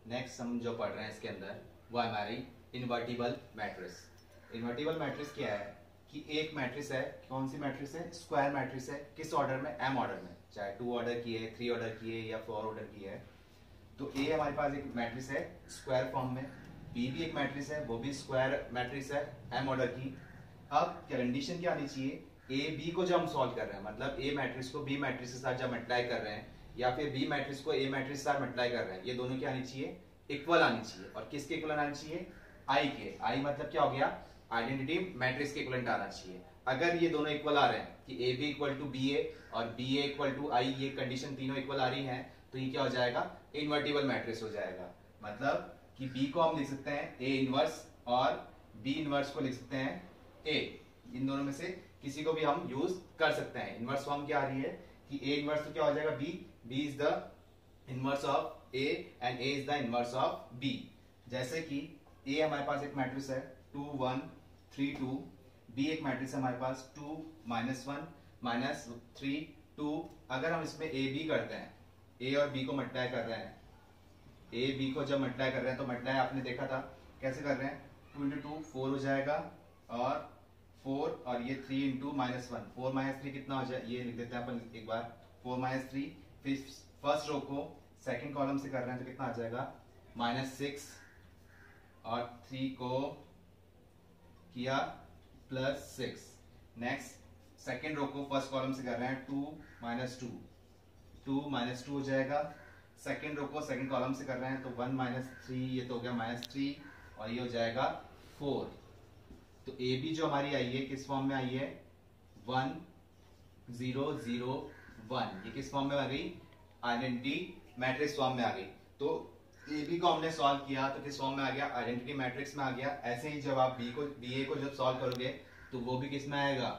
Next हम जो पढ़ रहे हैं इसके अंदर वो हमारी इन्वर्टिबल मैट्रिक्स। इन्वर्टिबल मैट्रिक्स क्या है कि एक मैट्रिक्स है, कौन सी मैट्रिक्स है? स्क्वायर मैट्रिक्स है। किस ऑर्डर में? एम ऑर्डर में, चाहे 2 ऑर्डर की है, 3 ऑर्डर की है या 4 ऑर्डर की है। तो ए हमारे पास एक मैट्रिक्स है स्क्वायर फॉर्म में, बी भी एक मैट्रिक्स है, वो भी स्क्वायर मैट्रिक्स है एम ऑर्डर की। अब कंडीशन क्या आनी चाहिए? ए बी को जब हम सॉल्व कर रहे हैं, मतलब ए मैट्रिक्स को बी मैट्रिक्स के साथ जब मल्टीप्लाई कर रहे हैं या फिर बी मैट्रिक्स को ए मैट्रिक्स के साथ मल्टीप्लाई कर रहे हैं, ये दोनों क्या आनी चाहिए? इक्वल आनी चाहिए। और किसके इक्वल आनी चाहिए? आई के। आई मतलब क्या हो गया? आइडेंटिटी मैट्रिक्स के इक्वलेंट आना चाहिए। अगर ये दोनों इक्वल आ रहे हैं कि A B equal to B A और B A equal to I, ये कंडीशन तीनों इक्वल आ रही है, तो ये क्या हो जाएगा? इन्वर्टिबल मैट्रिक्स हो जाएगा। मतलब कि बी को हम लिख सकते हैं ए इनवर्स और बी इनवर्स को लिख सकते हैं ए। इन दोनों में से किसी को भी हम यूज कर सकते हैं। इनवर्स फॉर्म क्या आ रही है कि ए इनवर्स तो क्या हो जाएगा? B is the inverse of A and A is the inverse of B. जैसे कि ए हमारे पास एक मैट्रिक्स है 2 1 3 2, बी एक मैट्रिक्स है हमारे पास 2 -1 -3 2। अगर हम इसमें ए बी करते हैं, ए और बी को मल्टीप्लाई कर रहे हैं, ए बी को जब मल्टीप्लाई कर रहे हैं तो मल्टीप्लाई आपने देखा था कैसे कर रहे हैं? 2 × 2 4 हो जाएगा और 4 और ये 3 × -1, 4 -3 कितना हो जाए? ये लिख देते हैं अपन एक बार, 4 -3। फिर फर्स्ट रो को सेकंड कॉलम से कर रहे हैं तो कितना आ जाएगा? -6 और 3 को किया +6। नेक्स्ट सेकंड रो को फर्स्ट कॉलम से कर रहे हैं 2 -2, 2 -2 हो जाएगा। सेकंड रो को सेकंड कॉलम से कर रहे हैं तो 1 -3, ये तो हो गया -3 और ये हो जाएगा 4। तो ए बी जो हमारी आई है किस फॉर्म में आई है? 1 0 0 1। ये किस फॉर्म में आ गई? आइडेंटिटी मैट्रिक्स फॉर्म में आ गई। तो ए बी को हमने सॉल्व किया तो किस फॉर्म में आ गया? आइडेंटिटी मैट्रिक्स में आ गया। ऐसे ही जब आप बी ए को जब सॉल्व करोगे तो वो भी किस में आएगा?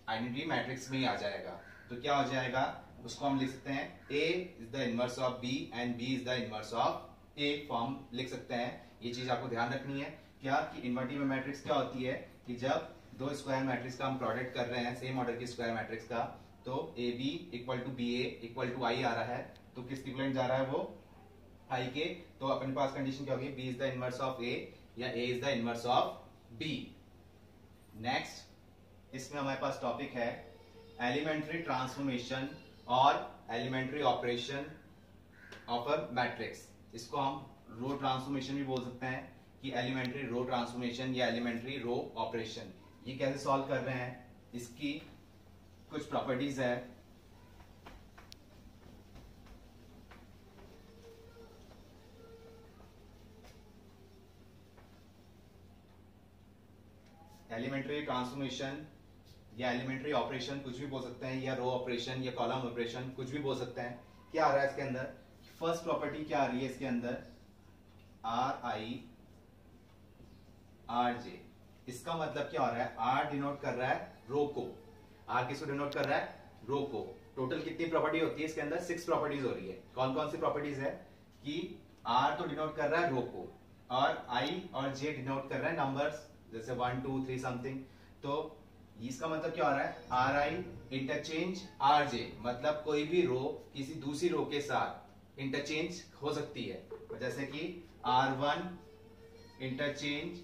आइडेंटिटी मैट्रिक्स में ही आ जाएगा। तो क्या हो जाएगा? उसको हम लिख सकते हैं A is the inverse of B and B is the inverse of A form लिख सकते हैं। ये चीज आपको ध्यान रखनी है क्या कि इन्वर्टिबल मैट्रिक्स क्या होती है कि जब दो स्क्वायर मैट्रिक्स का हम प्रोडक्ट कर रहे हैं, सेम ऑर्डर की स्क्वायर मैट्रिक्स का, तो A B equal to B A equal to I आ रहा है, तो किसके इक्वलेंट जा रहा है? वो आई के। तो अपने पास कंडीशन क्या होगी? B is the inverse of A या A is the inverse of B. Next इसमें हमारे पास टॉपिक है एलिमेंट्री ट्रांसफॉर्मेशन और elementary operation of a matrix. इसको हम रो ट्रांसफॉर्मेशन भी बोल सकते हैं कि एलिमेंट्री रो ट्रांसफॉर्मेशन या एलिमेंट्री रो ऑपरेशन। ये कैसे सॉल्व कर रहे हैं? इसकी कुछ प्रॉपर्टीज है। एलिमेंट्री ट्रांसफॉर्मेशन या एलिमेंट्री ऑपरेशन कुछ भी बोल सकते हैं, या रो ऑपरेशन या कॉलम ऑपरेशन कुछ भी बोल सकते हैं। क्या आ रहा है इसके अंदर? फर्स्ट प्रॉपर्टी क्या आ रही है इसके अंदर? Are I R J. इसका मतलब क्या हो रहा है? आर डिनोट कर रहा है रो को। आर किसको डिनोट कर रहा है? रो को। टोटल कितनी प्रॉपर्टी होती है इसके अंदर? 6 प्रॉपर्टीज हो रही है। कौन कौन सी प्रॉपर्टीज है कि आर तो डिनोट कर रहा है रो को और आई और जे डिनोट कर रहा है नंबर्स, जैसे 1 2 3 समथिंग। तो इसका मतलब क्या हो रहा है? Are I interchange R J, मतलब कोई भी रो किसी दूसरी रो के साथ इंटरचेंज हो सकती है। जैसे कि R1 इंटरचेंज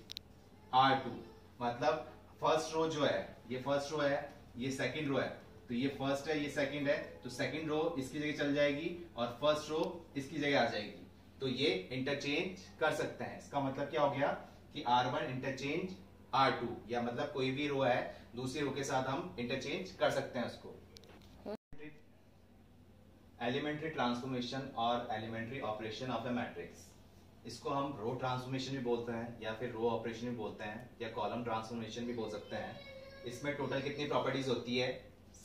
R2, मतलब फर्स्ट रो जो है, ये फर्स्ट रो है, ये सेकंड रो है, तो ये फर्स्ट है ये सेकंड है, तो सेकंड रो इसकी जगह चल जाएगी और फर्स्ट रो इसकी जगह आ जाएगी। तो ये इंटरचेंज कर सकते हैं। इसका मतलब क्या हो गया कि R1 इंटरचेंज R2, या मतलब कोई भी रो है दूसरी रो के साथ हम इंटरचेंज कर सकते हैं उसको। एलिमेंट्री ट्रांसफॉर्मेशन और elementary operation of a matrix, इसको हम रो ट्रांसफॉर्मेशन भी बोलते हैं या फिर रो ऑपरेशन भी बोलते हैं या कॉलम ट्रांसफॉर्मेशन भी बोल सकते हैं। इसमें टोटल कितनी प्रॉपर्टीज होती है?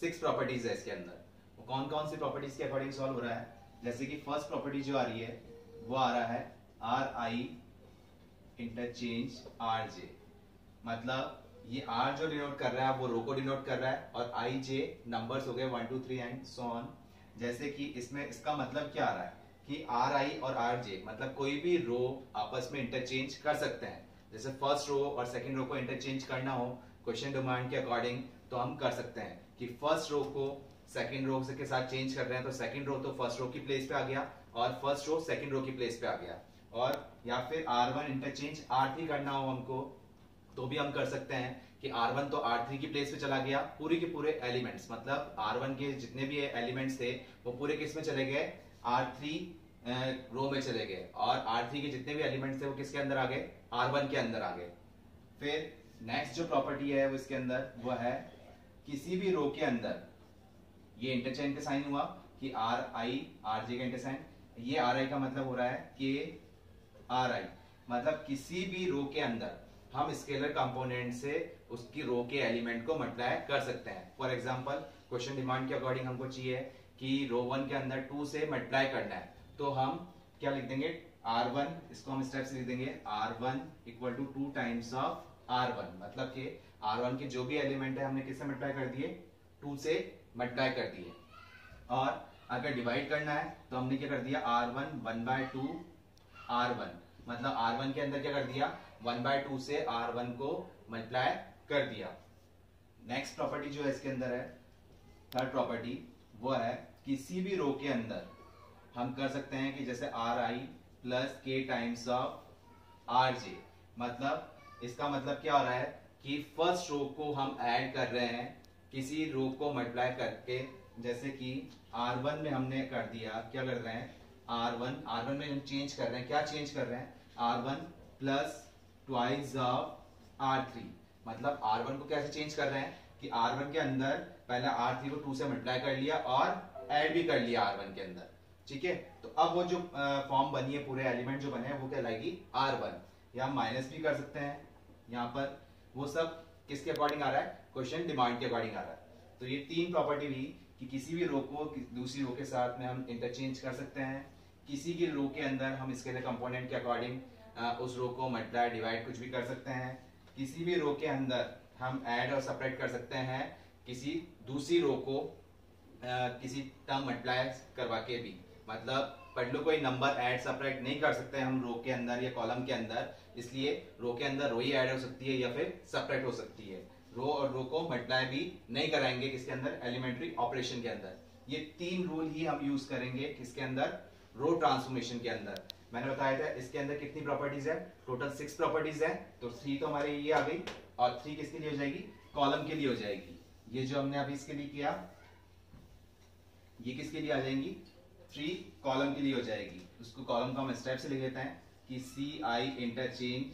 6 प्रॉपर्टीज है इसके अंदर। वो कौन कौन सी प्रॉपर्टीज के अकॉर्डिंग सॉल्व हो रहा है? जैसे कि फर्स्ट प्रॉपर्टी जो आ रही है वो आ रहा है are I interchange R J, मतलब ये आर जो डिनोट कर रहा है वो रो को डिनोट कर रहा है और आई जे नंबर्स हो गए 1 2 3 एंड सो ऑन। जैसे कि इसमें इसका मतलब क्या आ रहा है कि आर आई और आर जे मतलब कोई भी रो आपस में इंटरचेंज कर सकते हैं। जैसे फर्स्ट रो और सेकंड रो को इंटरचेंज करना हो क्वेश्चन डिमांड के अकॉर्डिंग तो हम कर सकते हैं कि फर्स्ट रो को सेकंड रो के साथ चेंज कर रहे हैं तो सेकंड रो तो फर्स्ट रो की प्लेस पे आ गया और फर्स्ट रो सेकंड रो की प्लेस पे आ गया। और या फिर R1 इंटरचेंज R3 करना हो हमको तो भी हम कर सकते हैं कि R1 तो R3 की प्लेस पे चला गया, पूरे के पूरे एलिमेंट्स मतलब R1 के जितने भी एलिमेंट्स थे वो पूरे किस में चले गए, R3 रो में चले गए, और R3 के जितने भी एलिमेंट्स थे वो किसके अंदर आ गए, R1 के अंदर आ गए। फिर नेक्स्ट जो प्रॉपर्टी है वो इसके अंदर वो है किसी भी रो के अंदर ये इंटरचेंज का साइन हुआ कि RI RJ का इंटरसाइन, ये RI का मतलब हो रहा है कि RI मतलब किसी भी रो के अंदर हम स्केलर कंपोनेंट से उसकी रो के एलिमेंट को मल्टीप्लाई कर सकते हैं। फॉर एग्जांपल क्वेश्चन डिमांड के अकॉर्डिंग हमको चाहिए कि रो 1 के अंदर 2 से मल्टीप्लाई करना है, तो हम क्या लिख देंगे, R1 इसको हम स्टेप से लिख देंगे R1 equal to 2 times of R1, मतलब कि R1 के जो भी एलिमेंट है हमने किससे मल्टीप्लाई कर दिए, 2 से मल्टीप्लाई कर दिए। और अगर डिवाइड करना है तो हमने क्या कर दिया, R1 1/2 R1, मतलब R1 के अंदर क्या कर दिया, 1/2 से R1 को मल्टीप्लाई कर दिया। नेक्स्ट प्रॉपर्टी जो है इसके अंदर है, थर्ड प्रॉपर्टी, वो है किसी भी रो के अंदर हम कर सकते हैं कि जैसे RI plus K times of RJ, मतलब इसका मतलब क्या हो रहा है कि फर्स्ट रो को हम ऐड कर रहे हैं किसी रो को मल्टीप्लाई करके, जैसे कि R1 में हमने कर दिया, क्या कर रहे हैं, R1 में हम चेंज कर रहे हैं, क्या चेंज कर रहे हैं, R1 plus twice of R3, मतलब R1 को कैसे चेंज कर रहे हैं कि R1 के अंदर पहले R3 को 2 से मल्टीप्लाई कर लिया और ऐड भी कर लिया R1 के अंदर, ठीक है। तो अब वो जो फॉर्म बनी है, पूरे एलिमेंट जो बने हैं वो कहलाएगी R1, या माइनस भी कर सकते हैं यहाँ पर, वो सब किसके अकॉर्डिंग आ रहा है, क्वेश्चन डिमांड के अकॉर्डिंग आ रहा है। तो ये तीन प्रॉपर्टी हुई कि किसी भी रो को दूसरी रो के साथ में हम इंटरचेंज कर सकते हैं, किसी की रो के अंदर हम इसके कंपोनेंट के अकॉर्डिंग उस रो को मल्टीप्लाई डिवाइड कुछ भी कर सकते हैं, किसी भी रो के अंदर हम ऐड और सेपरेट कर सकते हैं किसी दूसरी रो को किसी टर्म मल्टीप्लाई करवा के भी, मतलब पढ़ लो कोई नंबर ऐड सेपरेट नहीं कर सकते हम रो के अंदर या कॉलम के अंदर, इसलिए रो के अंदर रो ही ऐड हो सकती है या फिर सेपरेट हो सकती है, रो और रो को मल्टीप्लाई भी नहीं कराएंगे किसके अंदर, एलिमेंट्री ऑपरेशन के अंदर। ये तीन रूल ही हम यूज करेंगे किसके अंदर, रो ट्रांसफॉर्मेशन के अंदर। मैंने बताया था इसके अंदर कितनी प्रॉपर्टीज है, टोटल 6 प्रॉपर्टीज है, तो 3 तो हमारे ये आ गई, और 3 किसके लिए हो जाएगी, कॉलम के लिए हो जाएगी। ये जो हमने अभी इसके लिए किया ये किसके लिए आ जाएंगी, 3 कॉलम के लिए हो जाएगी। उसको कॉलम को हम स्टेप से लिख लेते हैं कि CI इंटरचेंज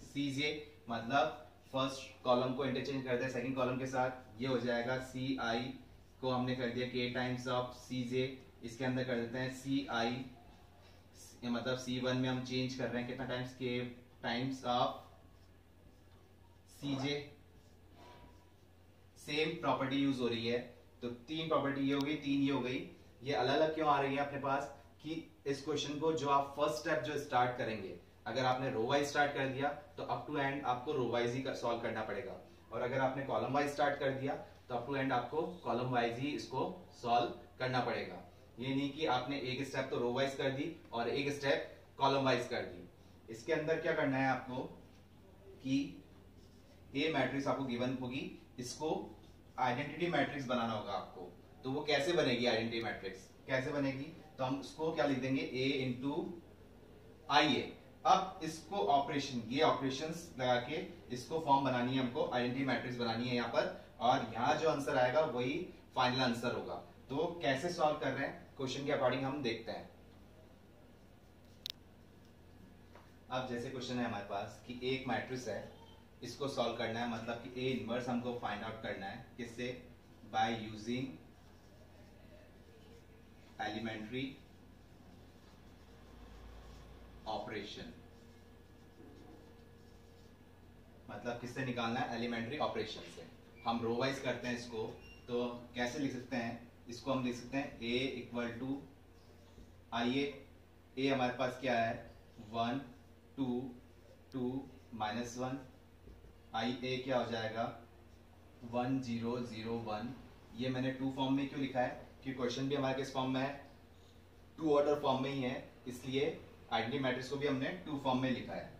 CJ, मतलब फर्स्ट कॉलम को इंटरचेंज करते हैं सेकंड कॉलम के साथ, ये हो जाएगा CI को हमने कर दिया K टाइम्स ऑफ CJ, इसके अंदर कर देते हैं CI, मतलब C1 में हम चेंज कर रहे हैं कितना times, K times of CJ, same property use हो रही है। तो 3 प्रॉपर्टी ये हो गई, 3 ये हो गई। ये अलग अलग क्यों आ रही है अपने पास कि इस क्वेश्चन को जो आप फर्स्ट स्टेप जो स्टार्ट करेंगे, अगर आपने रो वाइज स्टार्ट कर दिया तो अप टू एंड आपको रो वाइज ही सॉल्व करना पड़ेगा, और अगर आपने कॉलम वाइज स्टार्ट कर दिया तो अप टू एंड आपको कॉलम वाइज ही इसको सॉल्व करना पड़ेगा। ये नहीं कि आपने एक स्टेप तो रो वाइज कर दी और एक स्टेप कॉलम वाइज कर दी। इसके अंदर क्या करना है आपको कि ए मैट्रिक्स आपको गिवन होगी, इसको आइडेंटिटी मैट्रिक्स बनाना होगा आपको। तो वो कैसे बनेगी आइडेंटिटी मैट्रिक्स, कैसे बनेगी, तो हम उसको क्या लिख देंगे, A इंटू IA। अब इसको ऑपरेशन, ये ऑपरेशंस लगा के इसको फॉर्म बनानी है हमको, आइडेंटिटी मैट्रिक्स बनानी है यहाँ पर, और यहाँ जो आंसर आएगा वही फाइनल आंसर होगा। तो कैसे सॉल्व कर रहे हैं क्वेश्चन के अकॉर्डिंग हम देखते हैं। अब जैसे क्वेश्चन है हमारे पास कि एक मैट्रिक्स है, इसको सॉल्व करना है, मतलब कि A इनवर्स हमको फाइंड आउट करना है, किससे, बाय यूजिंग एलिमेंट्री ऑपरेशन, मतलब किससे निकालना है, एलिमेंट्री ऑपरेशन से। हम रो वाइज करते हैं इसको, तो कैसे लिख सकते हैं इसको, हम लिख सकते हैं A equal to IA, A हमारे पास क्या है 1 2 2 -1, IA क्या हो जाएगा 1 0 0 1। ये मैंने 2 फॉर्म में क्यों लिखा है कि क्वेश्चन भी हमारे किस फॉर्म में है, 2 ऑर्डर फॉर्म में ही है, इसलिए आइडेंटिटी मैट्रिक्स को भी हमने 2 फॉर्म में लिखा है।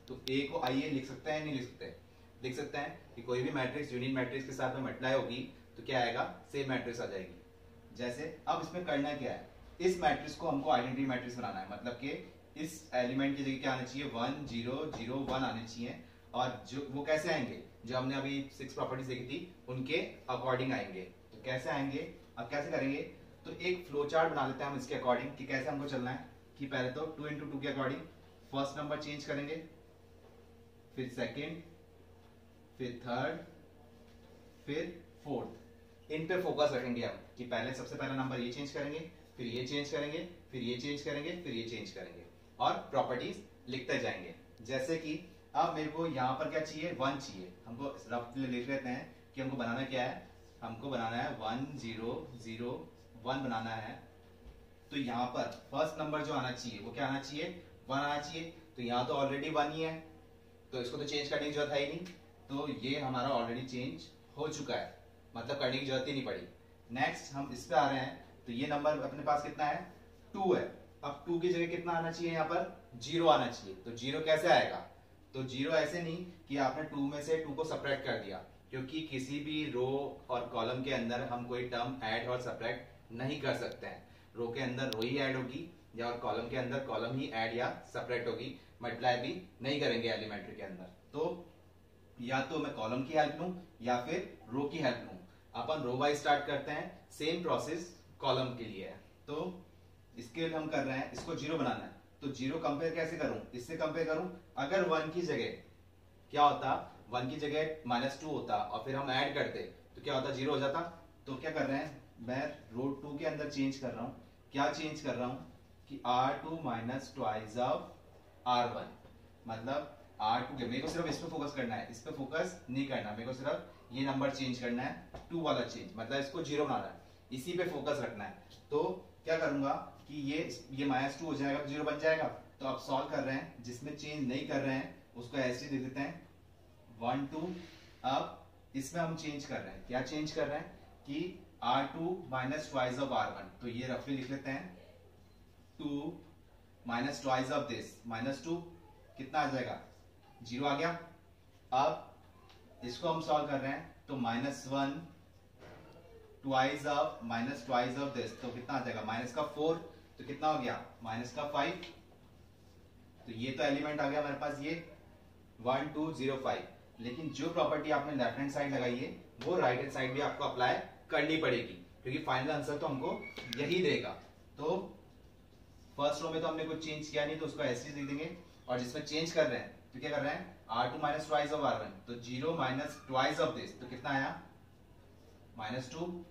तो A को IA लिख सकते हैं, नहीं लिख सकते, लिख सकते हैं कि कोई भी मैट्रिक्स यूनिट मैट्रिक्स के साथ में मल्टीप्लाई होगी तो क्या आएगा, सेम मैट्रिक्स आ जाएगी। जैसे अब इसमें करना क्या है, इस मैट्रिक्स को हमको आइडेंटिटी मैट्रिक्स बनाना है, मतलब कि इस एलिमेंट की जगह क्या आना चाहिए 1 0 0 1 आने चाहिए, और जो वो कैसे आएंगे जो हमने अभी 6 प्रॉपर्टीज देखी थी उनके अकॉर्डिंग आएंगे। तो कैसे आएंगे, अब कैसे करेंगे, तो एक फ्लो चार्ट बना लेते हैं हम इसके अकॉर्डिंग कि कैसे हमको चलना है। कि पहले तो 2 into 2 के अकॉर्डिंग फर्स्ट नंबर चेंज करेंगे, फिर सेकेंड, फिर थर्ड, फिर फोर्थ। इन पे फोकस रखेंगे हम कि पहले सबसे पहला नंबर ये चेंज करेंगे, फिर ये चेंज करेंगे, फिर ये चेंज करेंगे, फिर ये चेंज करेंगे, और प्रॉपर्टीज लिखते जाएंगे। जैसे कि अब मेरे को यहाँ पर क्या चाहिए 1 चाहिए, हमको रफली लिख लेते हैं कि हमको बनाना क्या है, हमको बनाना है 1 0 0 1 बनाना है। तो यहाँ पर फर्स्ट नंबर जो आना चाहिए वो क्या आना चाहिए 1 आना चाहिए। तो यहाँ तो ऑलरेडी 1 ही है, तो इसको तो चेंज करने की जरूरत है ही नहीं, तो ये हमारा ऑलरेडी चेंज हो चुका है, मतलब करने की जरूरत ही नहीं पड़ी। नेक्स्ट हम इस पे आ रहे हैं, तो ये नंबर अपने पास कितना है 2 है। अब 2 की जगह कितना आना चाहिए, यहाँ पर 0 आना चाहिए। तो 0 कैसे आएगा, तो 0 ऐसे नहीं कि आपने 2 में से 2 को सब्ट्रैक्ट कर दिया, क्योंकि किसी भी रो और कॉलम के अंदर हम कोई टर्म ऐड और सब्ट्रैक्ट नहीं कर सकते हैं। रो के अंदर रो ही ऐड होगी, या और कॉलम के अंदर कॉलम ही ऐड या सब्ट्रैक्ट होगी, मल्टीप्लाई भी नहीं करेंगे एलिमेंट्री के अंदर। तो या तो मैं कॉलम की हेल्प लूं या फिर रो की हेल्प लूं। अपन रो वाइज स्टार्ट करते हैं, सेम प्रोसेस कॉलम के लिए है। तो इसके लिए हम कर रहे हैं, इसको 0 बनाना है, तो 0 कंपेयर कैसे करूं, इससे कंपेयर करूं। अगर 1 की जगह क्या होता, 1 की जगह -2 होता और फिर हम ऐड करते तो क्या होता 0 हो जाता। तो क्या कर रहे हैं, मैं रो 2 के अंदर चेंज कर रहा हूं, क्या चेंज कर रहा हूं कि R2 minus twice of R1, मतलब R2 के, मेरे को सिर्फ इस पे फोकस करना है, इस पे फोकस नहीं करना, मेरे को सिर्फ ये नंबर चेंज करना है 2 वाला चेंज, मतलब इसको 0 बनाना है, इसी पे फोकस रखना है। तो क्या करूंगा कि ये -2 हो जाएगा, 0 बन जाएगा। तो अब सॉल्व कर रहे हैं, जिसमें चेंज नहीं कर रहे हैं उसको ऐसे दे देते हैं 1 2। अब इसमें हम चेंज कर रहे हैं, क्या चेंज कर रहे हैं कि R2 minus twice of R1, तो ये रफली लिख लेते हैं 2 माइनस ट्वाइस ऑफ दिस, -2 कितना आ जाएगा 0 आ गया। अब इसको हम सॉल्व कर रहे हैं, तो -1 ट्वाइस ऑफ दिस, तो कितना आ जाएगा -4, तो कितना हो गया -5। तो ये तो एलिमेंट आ गया हमारे पास ये 1 2 0 5। लेकिन जो प्रॉपर्टी आपने लेफ्ट हैंड साइड लगाई है वो राइट हैंड साइड भी आपको अप्लाई करनी पड़ेगी, क्योंकि फाइनल आंसर तो हमको यही देगा। तो फर्स्ट रो में तो हमने कुछ चेंज किया नहीं, तो उसको ऐसे ही लिख देंगे, और जिसमें चेंज कर रहे हैं तो क्या कर रहे हैं R2 minus twice of R1, तो 0 माइनस ट्वाइस ऑफ दिस, तो कितना आया -2,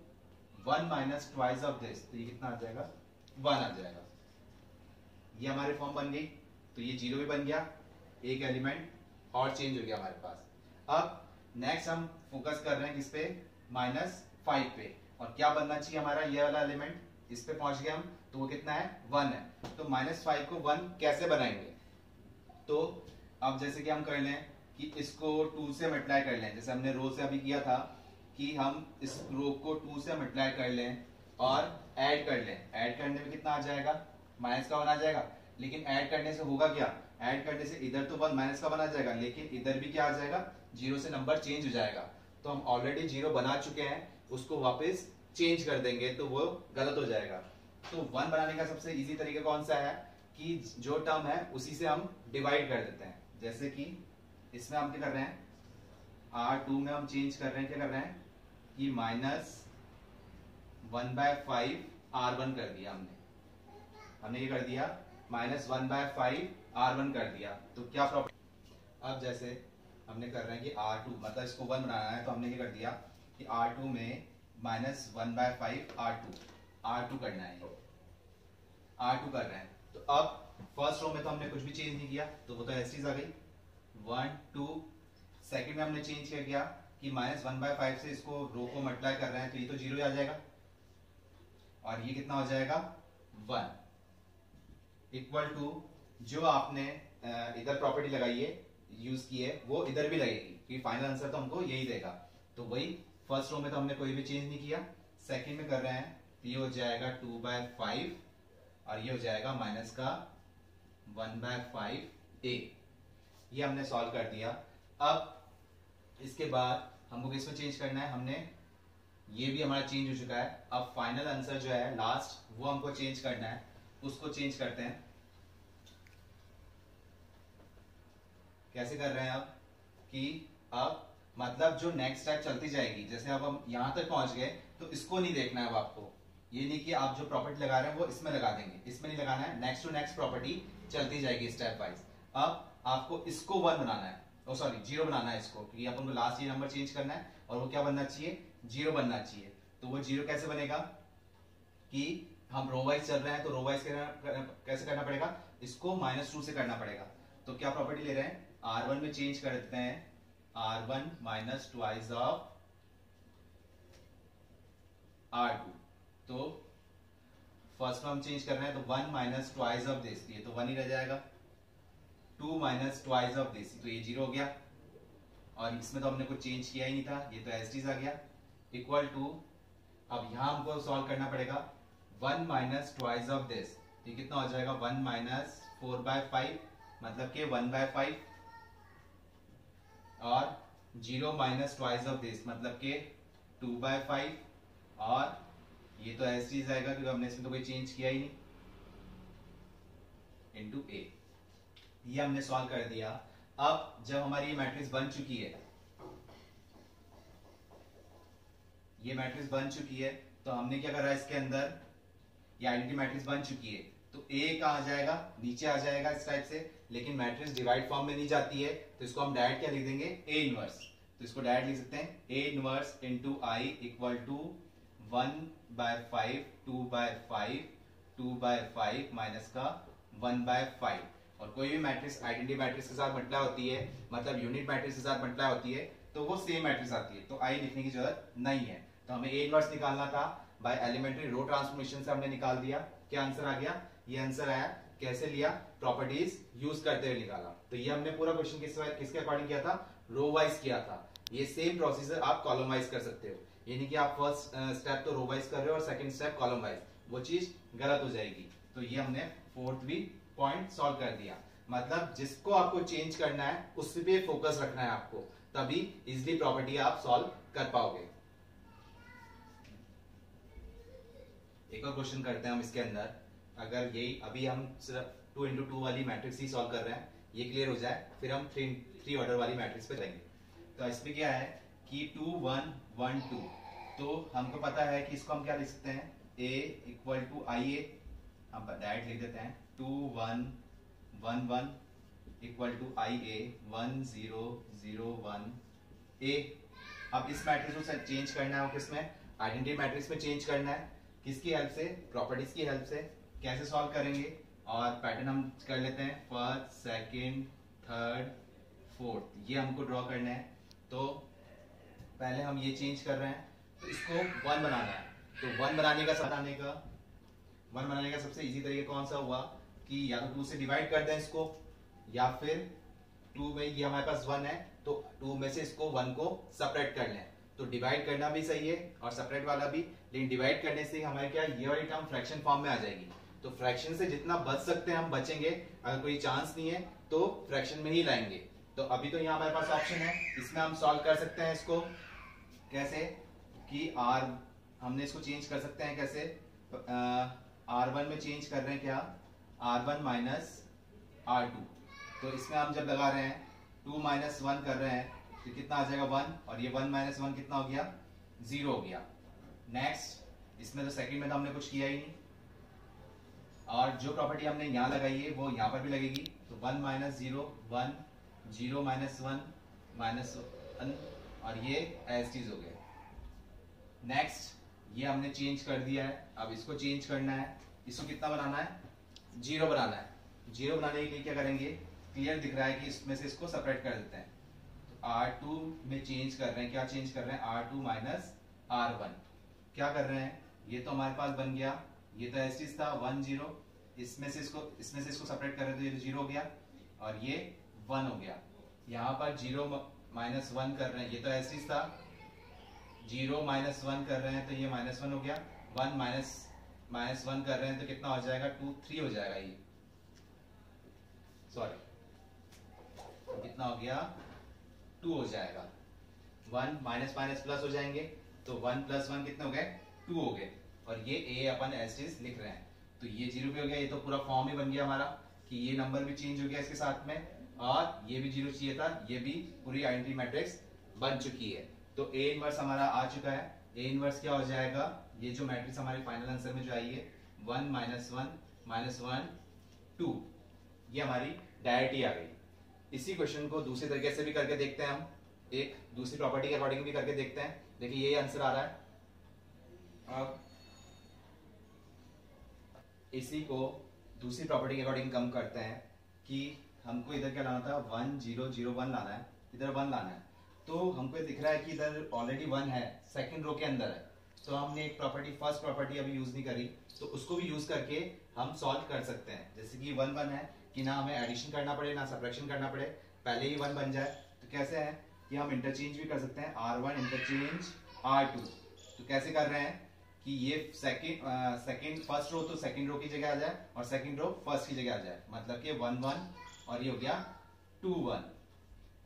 1 माइनस ट्वाइस ऑफ दिस, तो ये कितना आ जाएगा 1 आ जाएगा। ये हमारे फॉर्म बन गई, तो ये 0 भी बन गया, एक एलिमेंट और चेंज हो गया हमारे पास। अब नेक्स्ट हम फोकस कर रहे हैं किस पे, -5 पे, और क्या बनना चाहिए हमारा ये वाला एलिमेंट, इस पे पहुंच गए हम, तो वो कितना है 1 है। तो -5 को 1 कैसे बनाएंगे, तो अब जैसे कि हम कर लें कि इसको 2 से मल्टीप्लाई कर लें, जैसे हमने रो से अभी किया था कि हम इस रो को 2 से मल्टीप्लाई कर लें और ऐड कर लें। ऐड करने में कितना आ जाएगा माइनस का 1 आ जाएगा, लेकिन ऐड करने से होगा क्या, ऐड करने से इधर तो 1 माइनस का 1 आ जाएगा, लेकिन इधर भी क्या आ जाएगा 0 से नंबर चेंज हो जाएगा। तो हम ऑलरेडी 0 बना चुके हैं, उसको वापस चेंज कर देंगे तो वो गलत हो जाएगा। तो 1 बनाने का सबसे इजी तरीका कौन सा है कि जो टर्म है उसी से हम डिवाइड कर देते हैं। जैसे कि इसमें हम क्या कर रहे हैं R2 में हम चेंज कर रहे हैं, क्या कर रहे हैं कि -1/5 R1 कर दिया हमने क्या कर दिया -1/5 R1 कर दिया। तो क्या प्रॉब्लम, अब जैसे हमने कर रहे हैं कि R2 मतलब इसको 1 बनाना है, तो हमने क्या कर दिया कि R2 में -1/5 R2 करना है, R2 कर रहे हैं। तो अब फर्स्ट रो में तो हमने कुछ भी चेंज नहीं किया, तो वो तो ऐसी चीज आ गई 1 2। सेकंड में हमने चेंज क्या किया कि -1/5 से इसको रो को मल्टीप्लाई कर रहे हैं, तो ये तो 0 ही आ जाएगा, और ये कितना हो जाएगा 1 इक्वल टू जो आपने इधर प्रॉपर्टी लगाई है यूज की है वो इधर भी लगेगी, क्योंकि फाइनल आंसर तो हमको यही देगा। तो वही फर्स्ट रो में तो हमने कोई भी चेंज नहीं किया, सेकंड में कर रहे हैं तो ये हो जाएगा 2/5 और ये हो जाएगा माइनस का 1/5a। ये हमने सॉल्व कर दिया। अब इसके बाद हमको किसमें चेंज करना है, हमने ये भी हमारा चेंज हो चुका है। अब फाइनल आंसर जो है लास्ट वो हमको चेंज करना है, उसको चेंज करते हैं। कैसे कर रहे हैं अब कि अब मतलब जो नेक्स्ट स्टेप चलती जाएगी, जैसे अब हम यहां तक पहुंच गए तो इसको नहीं देखना है अब आपको। ये नहीं कि आप जो प्रॉपर्टी लगा रहे हैं वो इसमें लगा देंगे, इसमें नहीं लगाना है। नेक्स्ट टू नेक्स्ट प्रॉपर्टी चलती जाएगी स्टेप वाइज। अब आपको इसको 1 बनाना है, ओ सॉरी 0 बनाना है इसको, क्योंकि अपन को लास्ट ये नंबर चेंज करना है और वो क्या बनना चाहिए, 0 बनना चाहिए। तो वो 0 कैसे बनेगा कि हम रो वाइज चल रहे हैं तो रो वाइज कैसे करना पड़ेगा, इसको -2 से करना पड़ेगा। तो क्या प्रॉपर्टी ले रहे हैं, R1 में चेंज कर देते हैं, R1 minus twice of R2। तो फर्स्ट में हम चेंज कर रहे हैं तो 1 माइनस ट्वाइस ऑफ दिस, ये तो 1 ही रह जाएगा। 2 माइनस ट्वाइस ऑफ दिस, तो ये 0 हो गया। और इसमें तो हमने कुछ चेंज किया ही नहीं था, ये तो एज इट इज आ गया। इक्वल टू, अब यहां हमको सॉल्व करना पड़ेगा 1 माइनस ट्वाइस ऑफ दिस, ये कितना हो जाएगा 1 माइनस 4/5, मतलब कि 1/5। और 0 माइनस ट्वाइस ऑफ दिस मतलब कि 2/5। और ये तो एज इट इज आएगा क्योंकि हमने इसमें तो कोई चेंज किया ही नहीं, इनटू a। ये हमने सॉल्व कर दिया। अब जब हमारी ये मैट्रिक्स बन चुकी है, ये मैट्रिक्स बन चुकी है, तो हमने क्या करा इसके अंदर, ये आइडेंटिटी मैट्रिक्स बन चुकी है, तो a कहां जाएगा, नीचे आ जाएगा इस टाइप से। लेकिन मैट्रिक्स डिवाइड फॉर्म में नहीं जाती है, तो इसको हम डायरेक्ट क्या लिख देंगे, a इनवर्स। तो इसको डायरेक्ट लिख सकते हैं a inverse into i equal to 1/5, 2/5, 2/5 minus का 1/5। और कोई भी मैट्रिक्स आइडेंटिटी मैट्रिक्स के साथ मल्टीप्लाई होती है, मतलब यूनिट मैट्रिक्स के साथ मल्टीप्लाई होती है, तो वो सेम मैट्रिक्स आती है, तो आई लिखने की जरूरत नहीं है। तो हमें ए इनवर्स निकालना था, बाय एलिमेंट्री रो ट्रांसफॉर्मेशन से हमने निकाल दिया। क्या आंसर आ गया, ये आंसर आया। कैसे लिया, प्रॉपर्टीज यूज करते हुए निकाला। तो ये हमने पूरा क्वेश्चन किसके अकॉर्डिंग किया था, रो वाइज किया था। ये सेम प्रोसीजर आप कॉलम वाइज कर सकते हो, यानी कि आप फर्स्ट स्टेप तो रो वाइज कर रहे हो और सेकंड स्टेप कॉलम वाइज, वो चीज गलत हो जाएगी। तो ये हमने फोर्थ भी पॉइंट सॉल्व कर दिया। मतलब जिसको आपको चेंज करना है उस पे फोकस रखना है आपको, तभी इजिली प्रॉपर्टी आप सॉल्व कर पाओगे। एक और क्वेश्चन करते हैं हम इसके अंदर। अगर यही अभी हम सिर्फ 2 into 2 वाली मैट्रिक्स ही सॉल्व कर रहे हैं, ये क्लियर हो जाए, फिर हम 3 ऑर्डर वाली मैट्रिक्स पे जाएंगे। तो इसमें क्या है कि 2 1 1 2, तो हमको पता है कि इसको हम क्या लिख सकते हैं, a इक्वल टू IA, हम डायरेक्ट लिख देते हैं 2 1 1 1 इक्वल टू IA 1 0 0 1 A। अब इस मैट्रिक्स को चेंज करना है, वो किसमें, आइडेंटिटी मैट्रिक्स में चेंज करना है। किसकी हेल्प से, प्रॉपर्टीज की हेल्प से। कैसे सॉल्व करेंगे, और पैटर्न हम कर लेते हैं, फर्स्ट सेकंड थर्ड फोर्थ, ये हमको ड्रॉ करना है। तो पहले हम ये चेंज कर रहे हैं, तो इसको 1 बनाना है। तो 1 बनाने का सबसे इजी तरीका कौन सा हुआ कि या तो 2 से डिवाइड कर दें इसको, या फिर 2 में ये हमारे पास 1 है तो 2 में से इसको 1 को सेपरेट कर लें। तो डिवाइड करना भी सही है और सेपरेट वाला भी, लेकिन डिवाइड करने से हमारे क्या, ये वाली टर्म फ्रैक्शन फॉर्म में आ जाएगी। तो फ्रैक्शन से जितना बच सकते हैं हम बचेंगे, अगर कोई चांस नहीं है तो फ्रैक्शन में ही लाएंगे। तो अभी तो यहाँ हमारे पास ऑप्शन है, इसमें हम सॉल्व कर सकते हैं इसको। कैसे कि हमने इसको चेंज कर सकते हैं कैसे, R1 में चेंज कर रहे हैं क्या, R1 माइनस R2। तो इसमें हम जब लगा रहे हैं 2 माइनस 1 कर रहे हैं, तो कितना आ जाएगा 1, और ये 1 माइनस 1 कितना हो गया, 0 हो गया। नेक्स्ट, इसमें तो सेकंड में तो हमने कुछ किया ही नहीं, और जो प्रॉपर्टी हमने यहाँ लगाई है वो यहाँ पर भी लगेगी। तो 1 माइनस 0 1, 0 माइनस 1 माइनस 1, और ये एज इट इज हो गया। नेक्स्ट, ये हमने चेंज कर दिया है, अब इसको चेंज करना है। इसको कितना बनाना है, 0 बनाना है। 0 बनाने के लिए क्या करेंगे, क्लियर दिख रहा है कि इसमें से इसको सेपरेट कर देते हैं। तो R2 में चेंज कर रहे हैं, क्या चेंज कर रहे हैं, R2 माइनस R1। क्या कर रहे हैं, ये तो हमारे पास बन गया, ये तो एज इट इज था 1 0, इसमें से इसको सेपरेट कर रहे थे, ये 0 हो गया और ये 1 हो गया। यहाँ पर 0 माइनस 1 कर रहे हैं, ये तो एज इट इज था, 0 माइनस 1 कर रहे हैं तो ये -1 हो गया। 1 माइनस 1 कर रहे हैं तो कितना हो जाएगा, 2 3 हो जाएगा। ये सॉरी कितना हो गया, 2 हो जाएगा। 1 माइनस माइनस प्लस हो जाएंगे, तो 1 प्लस 1 कितने हो गए, 2 हो गए। और ये a अपन एज इट इज लिख रहे हैं, तो ये 0 पे हो गया। ये तो पूरा फॉर्म ही बन गया हमारा कि ये नंबर भी चेंज हो गया इसके साथ में, और ये भी 0 चाहिए था, ये भी पूरी आइडेंटिटी मैट्रिक्स बन चुकी है। तो ए इनवर्स हमारा आ चुका है। ए इनवर्स क्या हो जाएगा, ये जो मैट्रिक्स हमारे फाइनल आंसर में जो आई है 1 -1 -1 2, ये हमारी डायरेक्टली आ गई। इसी क्वेश्चन को दूसरे तरीके से भी करके देखते हैं हम, एक दूसरी प्रॉपर्टी के अकॉर्डिंग भी करके देखते हैं। देखिए ये आंसर आ रहा है। अब इसी को दूसरी प्रॉपर्टी के अकॉर्डिंग कम करते हैं कि हमको इधर क्या लाना था, 1 0 0 1 लाना है, इधर 1 लाना है। तो हमको ये दिख रहा है कि इधर ऑलरेडी 1 है, सेकंड रो के अंदर है। तो हमने एक प्रॉपर्टी, फर्स्ट प्रॉपर्टी अभी यूज नहीं करी, तो उसको भी यूज करके हम सॉल्व कर सकते हैं। जैसे कि 1 1 है कि ना हमें एडिशन करना पड़े ना सब्ट्रैक्शन करना पड़े, पहले ही 1 बन जाए। तो कैसे है कि हम इंटरचेंज भी कर सकते हैं, R1 इंटरचेंज R2। तो कैसे कर रहे हैं कि ये सेकंड फर्स्ट रो तो सेकंड रो की जगह आ जाए और सेकंड रो फर्स्ट की जगह आ जाए, मतलब कि 1 1 और ये हो गया 2 1।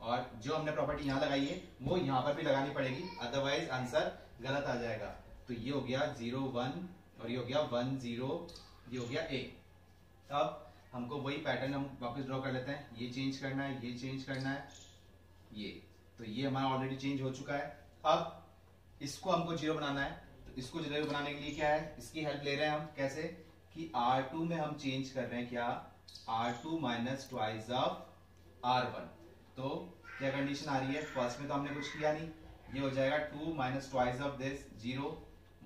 और जो हमने प्रॉपर्टी यहाँ लगाई है वो यहाँ पर भी लगानी पड़ेगी, अदरवाइज आंसर गलत आ जाएगा। तो ये हो गया 0 1 और ये हो गया 1 0, ये हो गया A। अब हमको वही पैटर्न हम वापस ड्रॉ कर लेते हैं। ये चेंज करना है, ये चेंज करना है, ये तो ये हमारा ऑलरेडी चेंज हो चुका है। अब इसको हमको 0 बनाना है। तो इसको 0 बनाने के लिए क्या है, इसकी हेल्प ले रहे हैं हम। कैसे कि R2 में हम चेंज कर रहे हैं क्या, R2 minus twice of R1। तो क्या कंडीशन आ रही है, फर्स्ट में तो हमने कुछ किया नहीं, ये हो जाएगा 2 minus twice of this 0,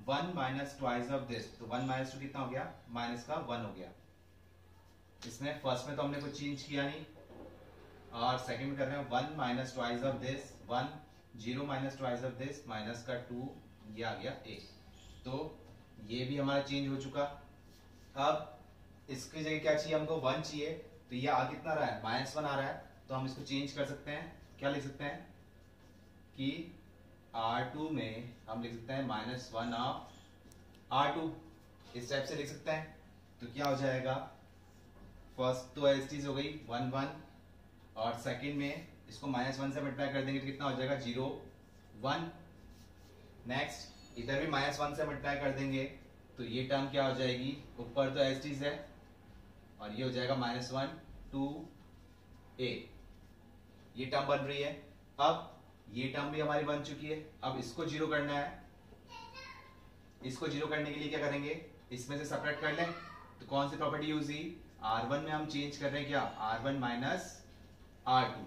1 minus twice of this, तो 1 माइनस 2 कितना हो गया, माइनस का 1 हो गया। इसमें फर्स्ट में तो हमने कुछ चेंज किया नहीं, और सेकंड में कर रहे हैं 1 minus twice of this 1, 0 minus twice of this minus का 2, ये आ गया A। तो ये भी हमारा चेंज हो चुका। अब इसकी जगह क्या चाहिए हमको, 1 चाहिए। तो ये आ कितना रहा है, -1 आ रहा है। तो हम इसको चेंज कर सकते हैं, क्या लिख सकते हैं कि R2 में हम लिख सकते हैं -1 ऑफ R2, इस टाइप से लिख सकते हैं। तो क्या हो जाएगा, फर्स्ट तो एज चीज हो गई 1 1, और सेकंड में इसको -1 से मल्टीप्लाई कर देंगे तो कितना हो जाएगा 0 1। नेक्स्ट इधर भी -1 से मल्टीप्लाई कर देंगे तो ये टर्म क्या हो जाएगी, ऊपर तो एज चीज है और ये हो जाएगा -1 2 A, ये टर्म बन रही है। अब ये टर्म भी हमारी बन चुकी है। अब इसको 0 करना है। इसको 0 करने के लिए क्या करेंगे, इसमें से सब्ट्रैक्ट कर लें। तो कौन सी प्रॉपर्टी यूज हुई, R1 में हम चेंज कर रहे हैं क्या, R1 माइनस R2।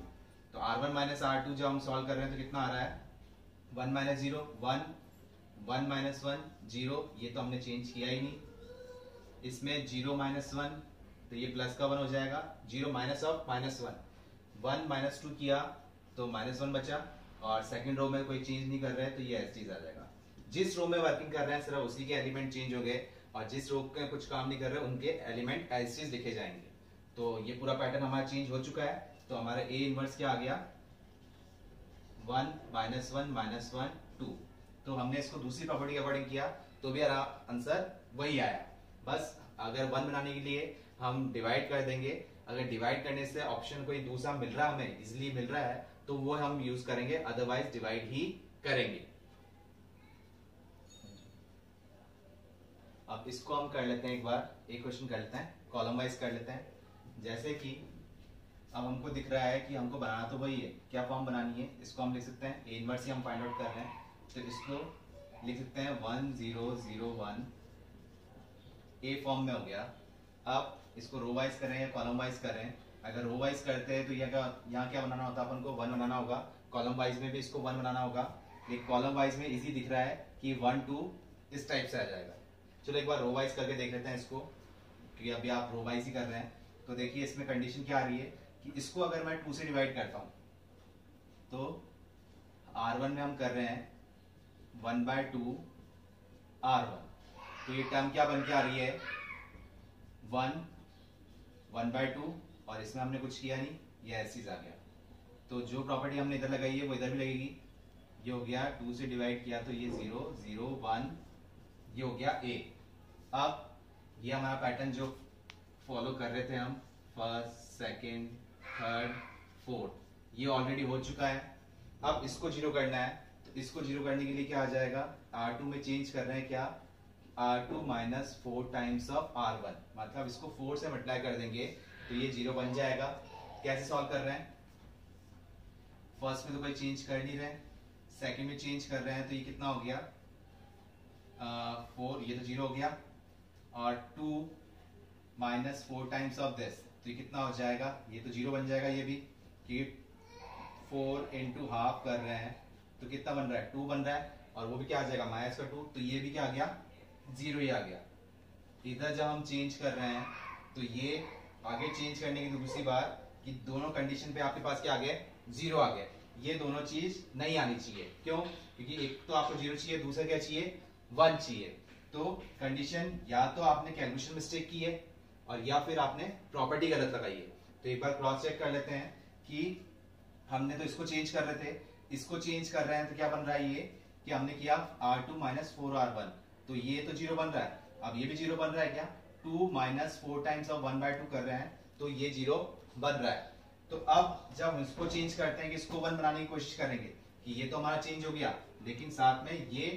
तो R1 माइनस R2 जब हम सॉल्व कर रहे हैं तो कितना आ रहा है, 1 माइनस 0 1, 1 माइनस 1 0, ये तो हमने चेंज किया ही नहीं। इसमें 0 माइनस 1 तो ये प्लस का 1 हो जाएगा, 0 माइनस ऑफ -1, 1 माइनस 2 किया तो -1 बचा, और सेकंड रो में कोई चेंज नहीं कर रहे हैं तो ये एज चीज आ जाएगा। जिस रो में वर्किंग कर रहे हैं सिर्फ उसी के एलिमेंट चेंज हो गए, और जिस रो के कुछ काम नहीं कर रहे उनके एलिमेंट एज चीज लिखे जाएंगे। तो ये पूरा पैटर्न हमारा चेंज हो चुका है। तो हमारा A इनवर्स क्या आ गया, 1 -1 -1 2। तो हमने इसको दूसरी प्रॉपर्टी के अकॉर्डिंग किया तो भी आंसर वही आया। बस अगर 1 बनाने के लिए हम डिवाइड कर देंगे, अगर डिवाइड करने से ऑप्शन कोई दूसरा मिल रहा है, हमें इजिली मिल रहा है, तो वो हम यूज करेंगे, अदरवाइज डिवाइड ही करेंगे। अब इसको हम कर लेते हैं, एक बार एक क्वेश्चन कर लेते हैं, कॉलम वाइज कर लेते हैं। जैसे कि अब हमको दिख रहा है कि हमको बनाना तो वही है, क्या फॉर्म बनानी है, इसको हम लिख सकते हैं A इनवर्स ही हम फाइंड आउट कर रहे हैं। तो इसको लिख सकते हैं 1 0 0 1, A फॉर्म में हो गया। अब इसको रो वाइज करें या कॉलम वाइज करें, अगर रो वाइज करते हैं तो यहाँ क्या बनाना होता है, अपन को 1 बनाना होगा। कॉलम वाइज में भी इसको 1 बनाना होगा। एक कॉलम वाइज में इजी दिख रहा है कि 1 2 इस टाइप से आ जाएगा। चलो एक बार रो वाइज करके देख लेते हैं इसको, क्योंकि अभी आप रो वाइज ही कर रहे हैं। तो देखिए इसमें कंडीशन क्या आ रही है कि इसको अगर मैं 2 से डिवाइड करता हूं तो R1 में हम कर रहे हैं 1/2 R1, तो ये टर्म क्या बन के आ रही है 1 1/2, और इसमें हमने कुछ किया नहीं, ये ऐसे ही आ गया। तो जो प्रॉपर्टी हमने इधर लगाई है वो इधर भी लगेगी। ये हो गया 2 से डिवाइड किया तो ये 0 0 1, ये हो गया A। अब ये हमारा पैटर्न जो फॉलो कर रहे थे हम, फर्स्ट सेकंड थर्ड फोर्थ, ये ऑलरेडी हो चुका है। अब इसको 0 करना है, तो इसको 0 करने के लिए क्या आ जाएगा, R2 में चेंज कर रहे हैं क्या, R2 minus 4 times of R1, मतलब इसको 4 से मल्टीप्लाई कर देंगे तो ये 0 बन जाएगा। कैसे सॉल्व कर रहे हैं? फर्स्ट में तो कोई चेंज कर नहीं रहे, सेकंड में चेंज कर रहे हैं, तो ये कितना हो गया 4, ये तो 0 हो गया, और 2 माइनस 4 टाइम्स ऑफ दिस, तो ये कितना हो जाएगा, ये तो 0 बन जाएगा ये भी, कि 4 इंटू हाफ कर रहे हैं तो कितना बन रहा है 2 बन रहा है, और वो भी क्या आ जाएगा माइनस का 2, तो ये भी क्या आ गया 0 ही आ गया। इधर जब हम चेंज कर रहे हैं तो ये आगे चेंज करने की दूसरी बात कि दोनों कंडीशन पे आपके पास क्या आ गया 0 आ गया, ये दोनों चीज नहीं आनी चाहिए। क्यों? क्योंकि एक तो आपको 0 चाहिए, दूसरा क्या चाहिए 1 चाहिए। तो कंडीशन या तो आपने कैलकुलेशन मिस्टेक की है और या फिर आपने प्रॉपर्टी गलत लगाई है। तो एक बार क्रॉस चेक कर लेते हैं कि हमने तो इसको चेंज कर रहे थे, इसको चेंज कर रहे हैं तो क्या बन रहा है ये कि हमने किया R2 माइनस 4R1, तो ये तो 0 बन रहा है, अब ये भी 0 बन रहा है क्या, 2 माइनस 4 टाइम्स ऑफ 1/2 कर रहे हैं तो ये 0 बन रहा है। तो अब जब हम इसको चेंज करते हैं कि इसको 1 बनाने की कोशिश करेंगे कि ये तो हमारा चेंज हो गया, लेकिन साथ में ये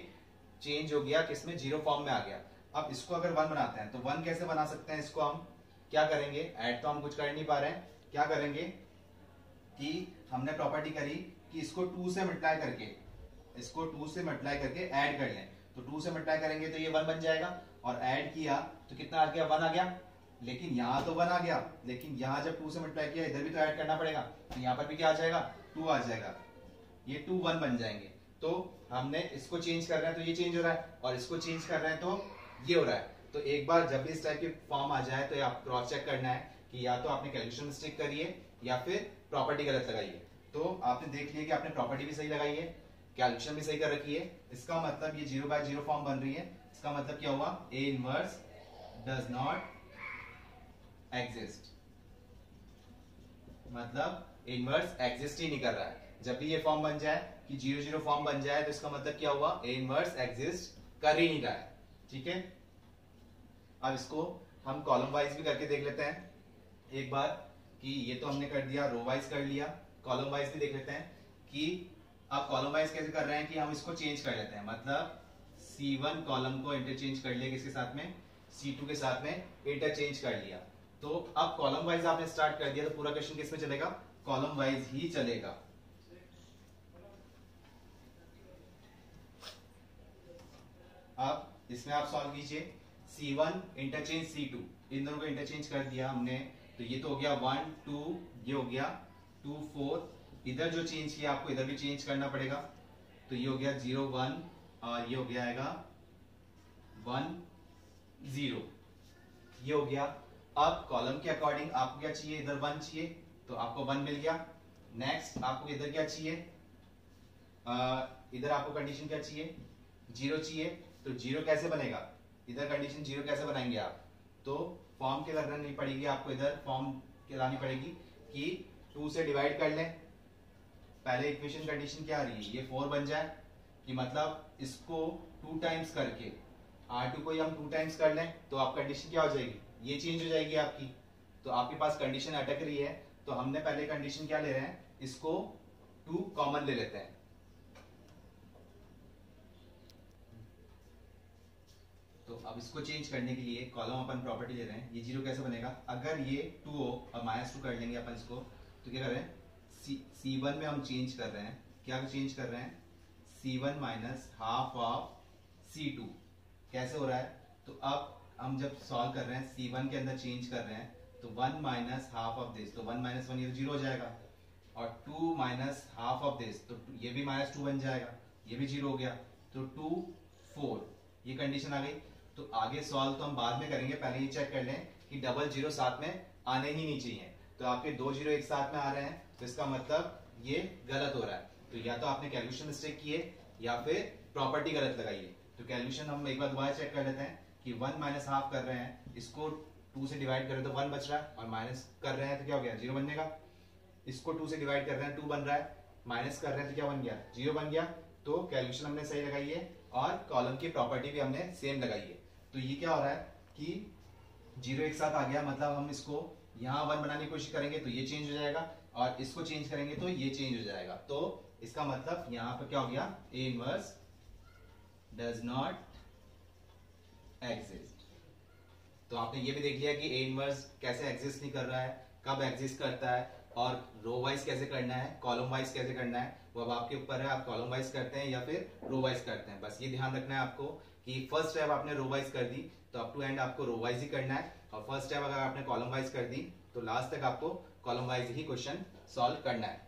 चेंज हो गया किसमें 0 फॉर्म में आ गया। अब इसको अगर 1 बनाते हैं तो 1 कैसे बना सकते हैं, इसको हम क्या करेंगे, ऐड तो हम कुछ कर नहीं पा रहे हैं, क्या करेंगे कि हमने प्रॉपर्टी करी कि इसको 2 से मल्टीप्लाई करके, इसको 2 से मल्टीप्लाई करके ऐड कर लें, तो 2 से मल्टीप्लाई करेंगे तो ये 1 बन जाएगा, और ऐड किया तो कितना आ गया 1 आ गया, लेकिन यहाँ तो 1 आ गया, लेकिन यहाँ जब 2 से मल्टीप्लाई किया इधर भी तो ऐड करना पड़ेगा, तो यहाँ पर भी क्या आ जाएगा 2 आ जाएगा, ये 2 1 बन जाएंगे। तो हमने इसको चेंज कर रहे हैं तो ये चेंज हो रहा है, और इसको चेंज कर रहे हैं तो ये हो रहा है। तो एक बार जब भी इस टाइप की फॉर्म आ जाए तो आप क्रॉस चेक करना है कि या तो आपने कैलकुलेशन मिस्टेक करी है या फिर प्रॉपर्टी गलत लगाई है। तो आपने देख लिया कि आपने प्रॉपर्टी भी सही लगाई है, कैलकुलेशन भी सही कर रखी है, इसका मतलब ये 0/0 फॉर्म बन रही है, इसका मतलब क्या हुआ A inverse does not exist, मतलब A इनवर्स एग्जिस्ट ही नहीं कर रहा है। जब भी ये फॉर्म बन जाए कि 0/0 फॉर्म बन जाए तो इसका मतलब क्या हुआ A इनवर्स एग्जिस्ट कर ही नहीं रहा है। ठीक है, अब इसको हम कॉलम वाइज भी करके देख लेते हैं एक बार, कि ये तो हमने कर दिया, रो वाइज कर लिया, कॉलम वाइज भी देख लेते हैं कि अब कॉलम वाइज कैसे कर रहे हैं कि हम इसको चेंज कर लेते हैं, मतलब C1 कॉलम को इंटरचेंज कर लिया किसके साथ में, C2 के साथ में इंटरचेंज कर लिया। तो अब कॉलम वाइज आपने स्टार्ट कर दिया तो पूरा क्वेश्चन किस में चलेगा, कॉलम वाइज ही चलेगा। अब इसमें आप सॉल्व कीजिए, C1 इंटरचेंज C2, इन दोनों को इंटरचेंज कर दिया हमने, तो ये तो हो गया 1 2, ये हो गया 2 4, इधर जो चेंज किया आपको इधर भी चेंज करना पड़ेगा, तो ये हो गया 0 1, और ये हो गया आएगा 1 0, ये हो गया। अब कॉलम के अकॉर्डिंग आपको क्या चाहिए, इधर 1 चाहिए तो आपको 1 मिल गया। नेक्स्ट आपको इधर क्या चाहिए, इधर आपको कंडीशन क्या चाहिए 0 चाहिए, तो 0 कैसे बनेगा, इधर कंडीशन 0 कैसे बनाएंगे आप, तो फॉर्म के लगानी पड़ेगी आपको, इधर फॉर्म के लानी पड़ेगी कि 2 से डिवाइड कर लें, पहले इक्वेशन कंडीशन क्या आ रही है, ये 4 बन जाए, कि मतलब इसको 2 टाइम्स करके R2 को हम 2 टाइम्स कर लें तो आप कंडीशन क्या हो जाएगी, ये चेंज हो जाएगी आपकी। तो आपके पास कंडीशन अटक रही है, तो हमने पहले कंडीशन क्या ले रहे हैं, इसको 2 कॉमन ले लेते हैं, तो अब इसको चेंज करने के लिए कॉलम अपन प्रॉपर्टी ले रहे हैं, ये 0 कैसे बनेगा, अगर ये 2 हो और -2 कर लेंगे अपन इसको, तो क्या कर रहे हैं C1 में हम चेंज कर रहे हैं, क्या चेंज कर रहे हैं C1 minus half of C2, कैसे हो रहा है, तो अब हम जब सॉल्व कर रहे हैं C1 के अंदर चेंज कर रहे हैं तो 1 माइनस हाफ ऑफ दिस, तो 1 माइनस 1 ये तो 0 हो जाएगा, और 2 माइनस हाफ ऑफ दिस, तो ये भी -2 बन जाएगा, ये भी 0 हो गया, तो 2 4, ये कंडीशन आ गई। तो आगे सॉल्व तो हम बाद में करेंगे, पहले ये चेक कर लें कि डबल 0 साथ में आने ही नहीं चाहिए, तो आपके 2 0 एक साथ में आ रहे हैं, तो इसका मतलब ये गलत हो रहा है, तो या तो आपने कैलकुलेशन मिस्टेक की है या फिर प्रॉपर्टी गलत लगाई है। तो कैलकुलेशन हम एक बार दोबारा चेक कर लेते हैं कि 1 माइनस हाफ कर रहे हैं, इसको 2 से डिवाइड करें तो 1 बच रहा है, और माइनस कर रहे हैं तो क्या हो गया 0 बनेगा, इसको 2 से डिवाइड कर रहे हैं 2 बन रहा है, माइनस कर रहे हैं तो क्या बन गया 0 बन गया। तो कैलकुलेशन हमने सही लगाई है और कॉलम की प्रॉपर्टी भी हमने सेम लगाई है। तो ये क्या हो रहा है कि 0 एक साथ आ गया, मतलब हम इसको यहाँ 1 बनाने की कोशिश करेंगे तो ये चेंज हो जाएगा, और इसको चेंज करेंगे तो ये चेंज हो जाएगा। तो इसका मतलब यहाँ पर क्या हो गया, A inverse does not exist. तो आपने ये भी देख लिया कि A इनवर्स कैसे एग्जिस्ट नहीं कर रहा है, कब एग्जिस्ट करता है, और रो वाइज कैसे करना है, कॉलम वाइज कैसे करना है, वो अब आपके ऊपर है, आप कॉलम वाइज करते हैं या फिर रो वाइज करते हैं। बस ये ध्यान रखना है आपको कि फर्स्ट स्टेप आपने रो वाइज कर दी तो अप टू एंड आपको रो वाइज ही करना है, और फर्स्ट स्टेप अगर आपने कॉलम वाइज कर दी तो लास्ट तक आपको कॉलम वाइज ही क्वेश्चन सॉल्व करना है।